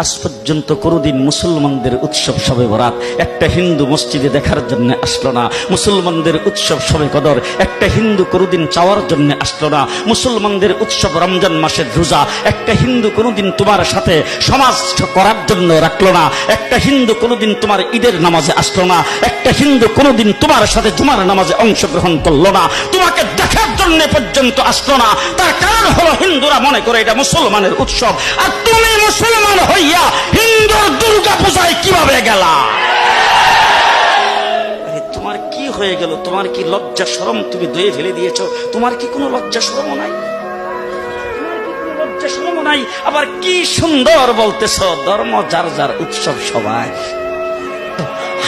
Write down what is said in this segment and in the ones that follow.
আজ পর্যন্ত কোনোদিন মুসলমানদের উৎসব শবে বরাত একটা হিন্দু মসজিদে দেখার জন্য আসলো না। মুসলমানদের উৎসব শবে কদর একটা হিন্দু কোনোদিন চাওয়ার জন্য আসলো না। মুসলমানদের উৎসব রমজান মাসের রোজা একটা হিন্দু কোনোদিন তোমার সাথে সমাজ করার জন্য রাখলো না। একটা হিন্দু কোনোদিন তোমার ঈদের নামাজে আসলো না। একটা হিন্দু কোনোদিন তোমার সাথে জুমার নামাজে অংশগ্রহণ করলো না। তোমাকে দেখার জন্য পর্যন্ত আসলো না। তার কারণ হলো হিন্দুরা মনে করে এটা মুসলমানের উৎসব, আর তুমি মুসলমান হইয়া হিন্দুর দুর্গা পূজায় কিভাবে গেলা? তোমার কি হয়ে গেল? তোমার কি লজ্জা শরম তুমি ধুয়ে ফেলে দিয়েছো? তোমার কি কোনো লজ্জা শরম নাই? লজ্জা শরম নাই? আবার কি সুন্দর বলতেছ, ধর্ম যার যার উৎসব সবাই।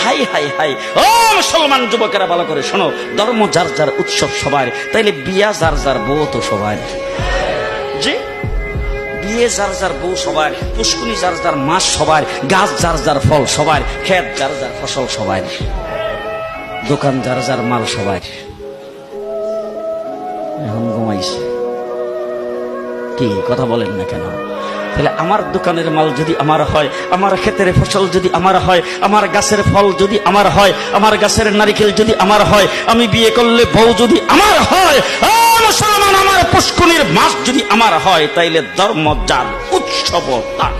হাই হাই হাই, ও মুসলমান যুবকেরা ভালো করে শোনো, ধর্ম যার যার উৎসব সবার, তাইলে বিয়া যার যার বউ তো সবার। জি, বিয়ে যার যার বউ সবার, পুষ্কুনি যার যার মাস সবার, গাছ যার যার ফল সবার, ক্ষেত যার যার ফসল সবার, দোকান যার যার মাল সবার। এখন ঘুমাইছে কি কথা বলেন না কেন? তাহলে আমার দোকানের মাল যদি আমার হয়, আমার ক্ষেতের ফসল যদি আমার হয়, আমার গাছের ফল যদি আমার হয়, আমার গাছের নারিকেল যদি আমার হয়, আমি বিয়ে করলে বউ যদি আমার হয়, মুসলমান আমার পুষ্কুনির মাস যদি আমার হয়, তাইলে ধর্ম যার উৎসব তার।